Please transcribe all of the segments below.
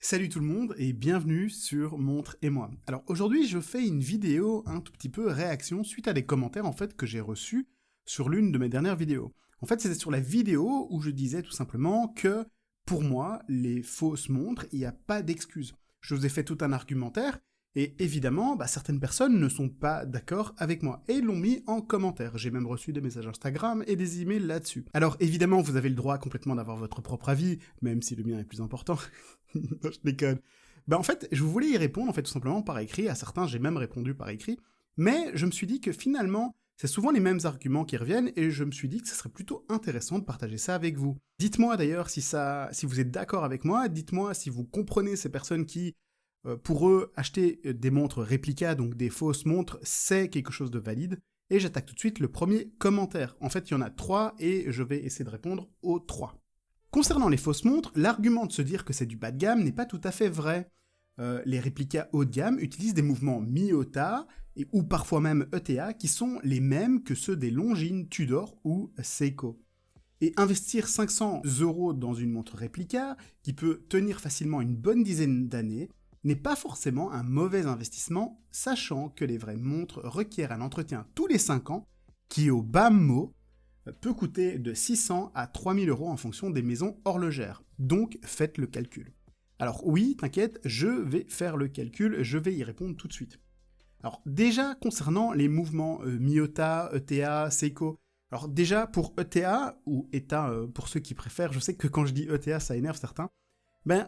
Salut tout le monde et bienvenue sur Montre et moi. Alors aujourd'hui je fais une vidéo un tout petit peu réaction suite à des commentaires en fait que j'ai reçus sur l'une de mes dernières vidéos. En fait c'était sur la vidéo où je disais tout simplement que pour moi les fausses montres il n'y a pas d'excuse. Je vous ai fait tout un argumentaire et évidemment certaines personnes ne sont pas d'accord avec moi et ils l'ont mis en commentaire. J'ai même reçu des messages Instagram et des emails là-dessus. Alors évidemment vous avez le droit complètement d'avoir votre propre avis, même si le mien est plus important. Non, je déconne. En fait, je voulais y répondre, en fait, tout simplement par écrit. À certains, j'ai même répondu par écrit. Mais je me suis dit que finalement, c'est souvent les mêmes arguments qui reviennent, et je me suis dit que ce serait plutôt intéressant de partager ça avec vous. Dites-moi d'ailleurs si vous êtes d'accord avec moi, dites-moi si vous comprenez ces personnes qui, pour eux, acheter des montres réplica, donc des fausses montres, c'est quelque chose de valide. Et j'attaque tout de suite le premier commentaire. En fait, il y en a 3, et je vais essayer de répondre aux 3. Concernant les fausses montres, l'argument de se dire que c'est du bas de gamme n'est pas tout à fait vrai. Les réplicas haut de gamme utilisent des mouvements Miyota ou parfois même ETA qui sont les mêmes que ceux des Longines, Tudor ou Seiko. Et investir 500 € dans une montre réplica qui peut tenir facilement une bonne dizaine d'années n'est pas forcément un mauvais investissement, sachant que les vraies montres requièrent un entretien tous les 5 ans qui, au bas mot, peut coûter de 600 à 3000 € en fonction des maisons horlogères. Donc faites le calcul. Alors oui, t'inquiète, je vais faire le calcul, je vais y répondre tout de suite. Alors déjà, concernant les mouvements Miyota, ETA, Seiko, alors déjà pour ETA, ou ETA pour ceux qui préfèrent, je sais que quand je dis ETA ça énerve certains,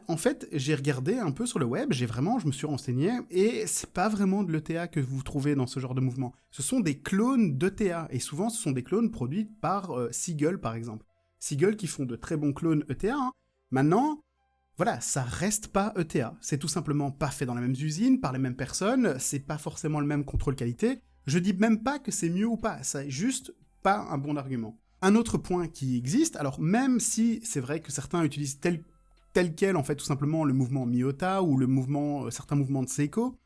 en fait, j'ai regardé un peu sur le web, je me suis renseigné, et c'est pas vraiment de l'ETA que vous trouvez dans ce genre de mouvement. Ce sont des clones d'ETA, et souvent ce sont des clones produits par Seagull, par exemple. Seagull qui font de très bons clones ETA. Maintenant, voilà, ça reste pas ETA. C'est tout simplement pas fait dans la même usine, par les mêmes personnes, c'est pas forcément le même contrôle qualité. Je dis même pas que c'est mieux ou pas, c'est juste pas un bon argument. Un autre point qui existe, alors même si c'est vrai que certains utilisent tel quel, en fait, tout simplement, le mouvement Miyota ou certains mouvements de Seiko,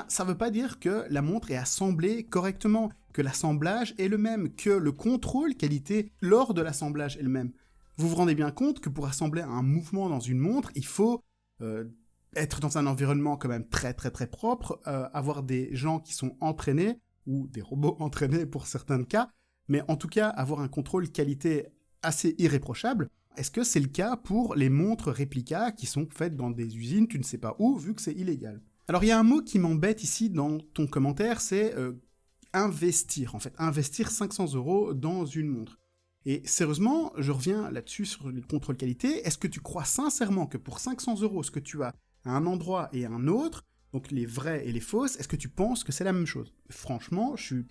ça veut pas dire que la montre est assemblée correctement, que l'assemblage est le même, que le contrôle qualité lors de l'assemblage est le même. Vous vous rendez bien compte que pour assembler un mouvement dans une montre, il faut être dans un environnement quand même très très très propre, avoir des gens qui sont entraînés, ou des robots entraînés pour certains cas, mais en tout cas avoir un contrôle qualité assez irréprochable. Est-ce que c'est le cas pour les montres réplica qui sont faites dans des usines, tu ne sais pas où, vu que c'est illégal? Alors il y a un mot qui m'embête ici dans ton commentaire, c'est investir, en fait. Investir 500 € dans une montre. Et sérieusement, je reviens là-dessus sur les contrôles qualité, est-ce que tu crois sincèrement que pour 500 € ce que tu as à un endroit et à un autre, donc les vrais et les fausses, est-ce que tu penses que c'est la même chose? Franchement, je suis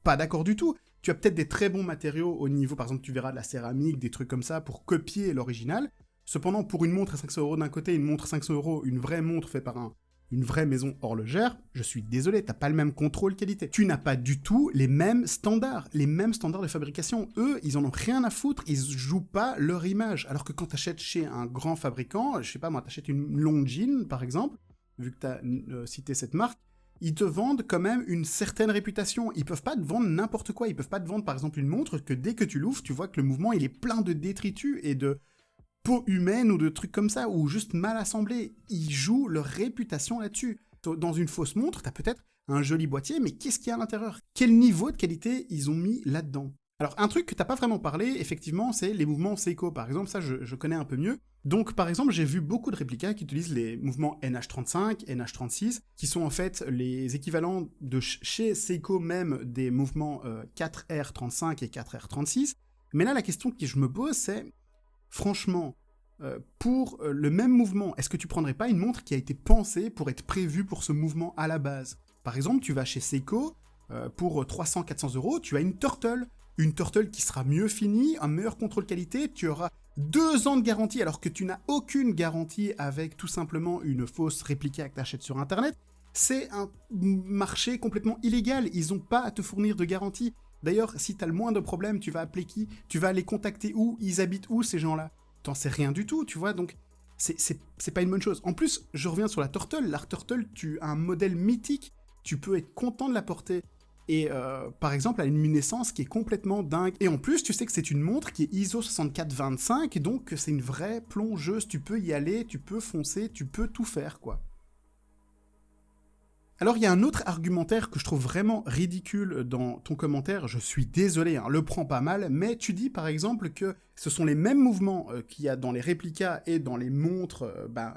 pas d'accord du tout. Tu as peut-être des très bons matériaux au niveau, par exemple, tu verras de la céramique, des trucs comme ça, pour copier l'original. Cependant, pour une montre à 500 € d'un côté, une montre à 500 €, une vraie montre faite par une vraie maison horlogère, je suis désolé, t'as pas le même contrôle qualité. Tu n'as pas du tout les mêmes standards de fabrication. Eux, ils en ont rien à foutre, ils jouent pas leur image. Alors que quand t'achètes chez un grand fabricant, je sais pas moi, t'achètes une Longines, par exemple, vu que t'as cité cette marque, ils te vendent quand même une certaine réputation. Ils peuvent pas te vendre n'importe quoi. Ils peuvent pas te vendre, par exemple, une montre que dès que tu l'ouvres, tu vois que le mouvement, il est plein de détritus et de peau humaine ou de trucs comme ça, ou juste mal assemblés. Ils jouent leur réputation là-dessus. Dans une fausse montre, t'as peut-être un joli boîtier, mais qu'est-ce qu'il y a à l'intérieur? Quel niveau de qualité ils ont mis là-dedans? Alors, un truc que t'as pas vraiment parlé, effectivement, c'est les mouvements Seiko. Par exemple, ça, je connais un peu mieux. Donc, par exemple, j'ai vu beaucoup de réplicas qui utilisent les mouvements NH35, NH36, qui sont en fait les équivalents de chez Seiko même des mouvements 4R35 et 4R36. Mais là, la question que je me pose, c'est, franchement, pour le même mouvement, est-ce que tu prendrais pas une montre qui a été pensée pour être prévue pour ce mouvement à la base? Par exemple, tu vas chez Seiko, pour 300-400 €, tu as une Turtle qui sera mieux finie, un meilleur contrôle qualité, tu auras 2 ans de garantie alors que tu n'as aucune garantie avec tout simplement une fausse réplica que tu achètes sur internet. C'est un marché complètement illégal, ils n'ont pas à te fournir de garantie. D'ailleurs, si tu as le moindre problème, tu vas appeler qui? Tu vas les contacter où? Ils habitent où ces gens-là? T'en sais rien du tout, tu vois, donc c'est pas une bonne chose. En plus, je reviens sur la Turtle, tu as un modèle mythique, tu peux être content de la porter. Et par exemple, elle a une luminescence qui est complètement dingue. Et en plus, tu sais que c'est une montre qui est ISO 6425, et donc c'est une vraie plongeuse. Tu peux y aller, tu peux foncer, tu peux tout faire, quoi. Alors, il y a un autre argumentaire que je trouve vraiment ridicule dans ton commentaire. Je suis désolé, le prends pas mal, mais tu dis par exemple que ce sont les mêmes mouvements qu'il y a dans les réplicas et dans les montres,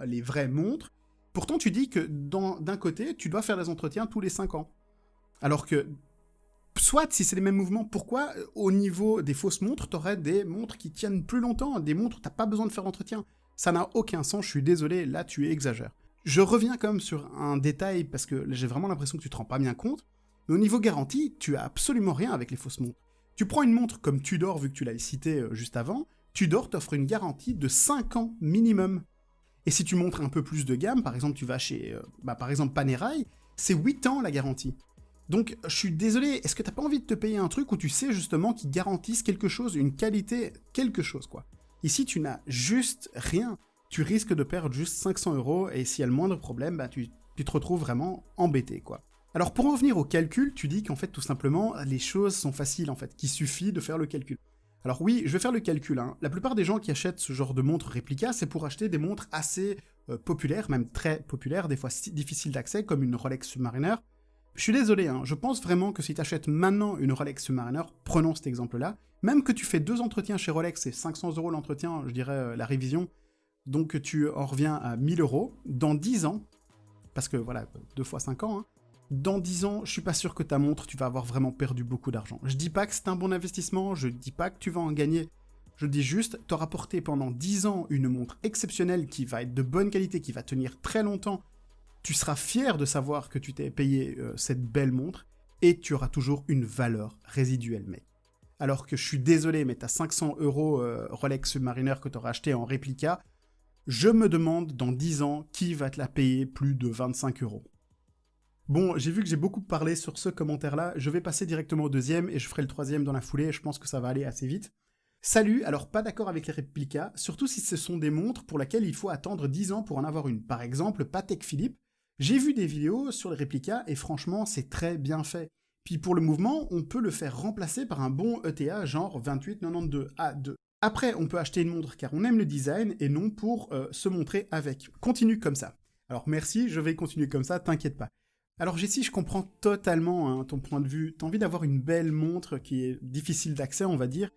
les vraies montres. Pourtant, tu dis que d'un côté, tu dois faire des entretiens tous les 5 ans. Alors que, soit si c'est les mêmes mouvements, pourquoi au niveau des fausses montres, t'aurais des montres qui tiennent plus longtemps, des montres où t'as pas besoin de faire d'entretien? Ça n'a aucun sens, je suis désolé, là tu exagères. Je reviens quand même sur un détail, parce que j'ai vraiment l'impression que tu te rends pas bien compte, mais au niveau garantie, tu as absolument rien avec les fausses montres. Tu prends une montre comme Tudor, vu que tu l'as cité juste avant, Tudor t'offre une garantie de 5 ans minimum. Et si tu montres un peu plus de gamme, par exemple tu vas chez, par exemple Panerai, c'est 8 ans la garantie. Donc, je suis désolé, est-ce que t'as pas envie de te payer un truc où tu sais justement qu'ils garantissent quelque chose, une qualité, quelque chose, quoi. Ici, tu n'as juste rien. Tu risques de perdre juste 500 €, et s'il y a le moindre problème, tu te retrouves vraiment embêté, quoi. Alors, pour en venir au calcul, tu dis qu'en fait, tout simplement, les choses sont faciles, en fait, qu'il suffit de faire le calcul. Alors oui, je vais faire le calcul, La plupart des gens qui achètent ce genre de montres réplica, c'est pour acheter des montres assez populaires, même très populaires, des fois difficiles d'accès, comme une Rolex Submariner. Je suis désolé, je pense vraiment que si tu achètes maintenant une Rolex Submariner, prenons cet exemple-là, même que tu fais 2 entretiens chez Rolex, c'est 500 € l'entretien, je dirais la révision, donc tu en reviens à 1000 €, dans 10 ans, parce que voilà, 2 fois 5 ans, dans 10 ans, je suis pas sûr que ta montre, tu vas avoir vraiment perdu beaucoup d'argent. Je dis pas que c'est un bon investissement, je dis pas que tu vas en gagner, je dis juste, t'auras porté pendant 10 ans une montre exceptionnelle qui va être de bonne qualité, qui va tenir très longtemps. Tu seras fier de savoir que tu t'es payé cette belle montre, et tu auras toujours une valeur résiduelle, mec. Alors que je suis désolé, mais t'as 500 € Rolex Submariner que t'auras acheté en réplica, je me demande dans 10 ans qui va te la payer plus de 25 €. Bon, j'ai vu que j'ai beaucoup parlé sur ce commentaire-là, je vais passer directement au deuxième, et je ferai le troisième dans la foulée, et je pense que ça va aller assez vite. Salut, alors pas d'accord avec les réplicas, surtout si ce sont des montres pour lesquelles il faut attendre 10 ans pour en avoir une. Par exemple, Patek Philippe. J'ai vu des vidéos sur les réplicas et franchement, c'est très bien fait. Puis pour le mouvement, on peut le faire remplacer par un bon ETA genre 2892A2. Après, on peut acheter une montre car on aime le design et non pour se montrer avec. Continue comme ça. Alors merci, je vais continuer comme ça, t'inquiète pas. Alors Jessie, je comprends totalement ton point de vue. T'as envie d'avoir une belle montre qui est difficile d'accès, on va dire.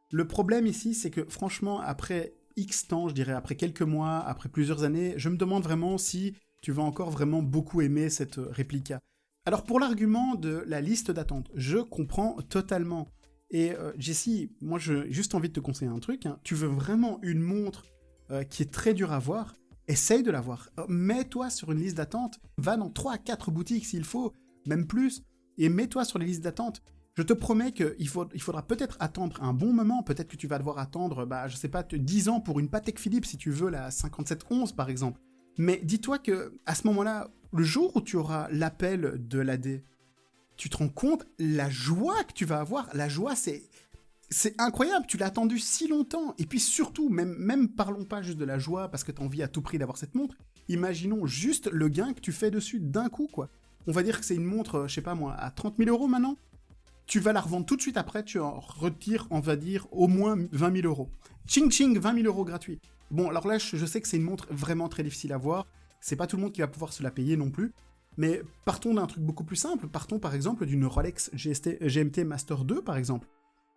Le problème ici, c'est que franchement, après X temps, je dirais après quelques mois, après plusieurs années, je me demande vraiment si tu vas encore vraiment beaucoup aimer cette réplica. Alors pour l'argument de la liste d'attente, je comprends totalement. Et Jessie, moi j'ai juste envie de te conseiller un truc, tu veux vraiment une montre qui est très dure à voir, essaye de l'avoir. Mets-toi sur une liste d'attente, va dans 3 à 4 boutiques s'il faut, même plus, et mets-toi sur les listes d'attente. Je te promets qu'il faudra peut-être attendre un bon moment, peut-être que tu vas devoir attendre, 10 ans pour une Patek Philippe si tu veux la 5711 par exemple. Mais dis-toi que à ce moment-là, le jour où tu auras l'appel de l'AD, tu te rends compte la joie que tu vas avoir. La joie, c'est incroyable. Tu l'as attendu si longtemps. Et puis surtout, même parlons pas juste de la joie parce que tu as envie à tout prix d'avoir cette montre. Imaginons juste le gain que tu fais dessus d'un coup, quoi. On va dire que c'est une montre, je sais pas moi, à 30 000 € maintenant. Tu vas la revendre tout de suite après, tu en retires, on va dire, au moins 20 000 €. Ching ching, 20 000 € gratuits. Bon, alors là, je sais que c'est une montre vraiment très difficile à voir. C'est pas tout le monde qui va pouvoir se la payer non plus. Mais partons d'un truc beaucoup plus simple. Partons par exemple d'une Rolex GMT Master 2 par exemple.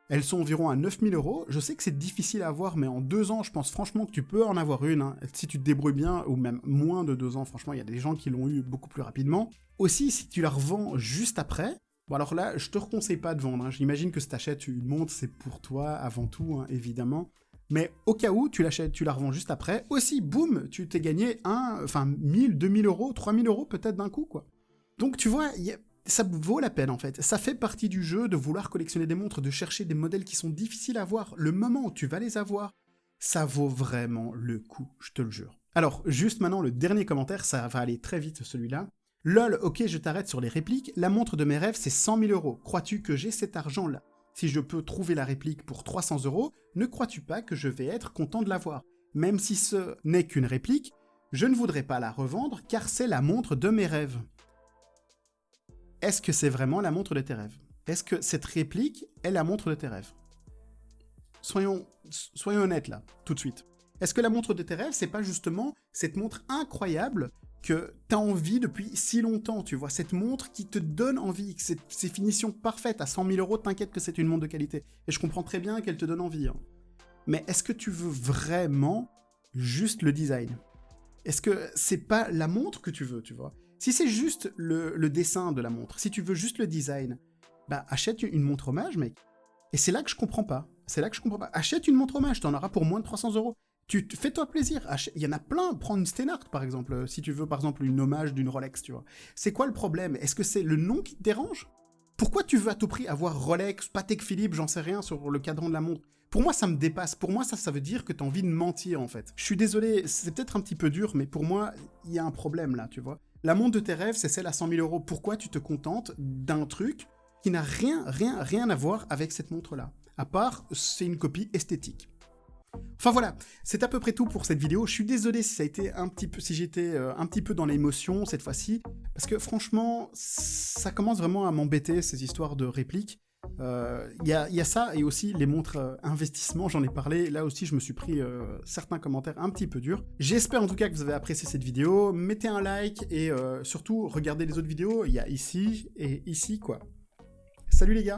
Elles sont environ à 9 000 €. Je sais que c'est difficile à avoir, mais en 2 ans, je pense franchement que tu peux en avoir une. Si tu te débrouilles bien, ou même moins de 2 ans, franchement, il y a des gens qui l'ont eu beaucoup plus rapidement. Aussi, si tu la revends juste après, bon alors là, je te conseille pas de vendre. J'imagine que si tu achètes une montre, c'est pour toi avant tout, évidemment. Mais au cas où, tu l'achètes, tu la revends juste après. Aussi, boum, tu t'es gagné 1000, 2000 €, 3000 € peut-être d'un coup, quoi. Donc tu vois, ça vaut la peine en fait. Ça fait partie du jeu de vouloir collectionner des montres, de chercher des modèles qui sont difficiles à voir. Le moment où tu vas les avoir, ça vaut vraiment le coup, je te le jure. Alors, juste maintenant, le dernier commentaire, ça va aller très vite celui-là. Lol, ok, je t'arrête sur les répliques. La montre de mes rêves, c'est 100 000 €. Crois-tu que j'ai cet argent-là? Si je peux trouver la réplique pour 300 €, ne crois-tu pas que je vais être content de l'avoir? Même si ce n'est qu'une réplique, je ne voudrais pas la revendre car c'est la montre de mes rêves. est-ce que c'est vraiment la montre de tes rêves? Est-ce que cette réplique est la montre de tes rêves? Soyons honnêtes là, tout de suite. Est-ce que la montre de tes rêves, c'est pas justement cette montre incroyable que t'as envie depuis si longtemps, tu vois, cette montre qui te donne envie, ces finitions parfaites, à 100 000 €, t'inquiète que c'est une montre de qualité. Et je comprends très bien qu'elle te donne envie. Hein. Mais est-ce que tu veux vraiment juste le design? Est-ce que c'est pas la montre que tu veux, tu vois? Si c'est juste le dessin de la montre, si tu veux juste le design, bah achète une montre hommage, mec. Et c'est là que je comprends pas. Achète une montre hommage, t'en auras pour moins de 300 €. Fais-toi plaisir. Il y en a plein. Prends une Steinhardt, par exemple, si tu veux, par exemple, une hommage d'une Rolex, tu vois. C'est quoi le problème? Est-ce que c'est le nom qui te dérange? Pourquoi tu veux à tout prix avoir Rolex, Patek Philippe, j'en sais rien, sur le cadran de la montre? Pour moi, ça me dépasse. Pour moi, ça veut dire que t'as envie de mentir, en fait. Je suis désolé, c'est peut-être un petit peu dur, mais pour moi, il y a un problème, là, tu vois. La montre de tes rêves, c'est celle à 100 000 €. Pourquoi tu te contentes d'un truc qui n'a rien à voir avec cette montre-là? À part, c'est une copie esthétique. Enfin voilà, c'est à peu près tout pour cette vidéo. Je suis désolé si j'étais un petit peu dans l'émotion cette fois-ci, parce que franchement, ça commence vraiment à m'embêter, ces histoires de répliques. Y a ça, et aussi les montres investissement, j'en ai parlé. Là aussi, je me suis pris certains commentaires un petit peu durs. J'espère en tout cas que vous avez apprécié cette vidéo. Mettez un like, et surtout, regardez les autres vidéos. Il y a ici et ici, quoi. Salut les gars!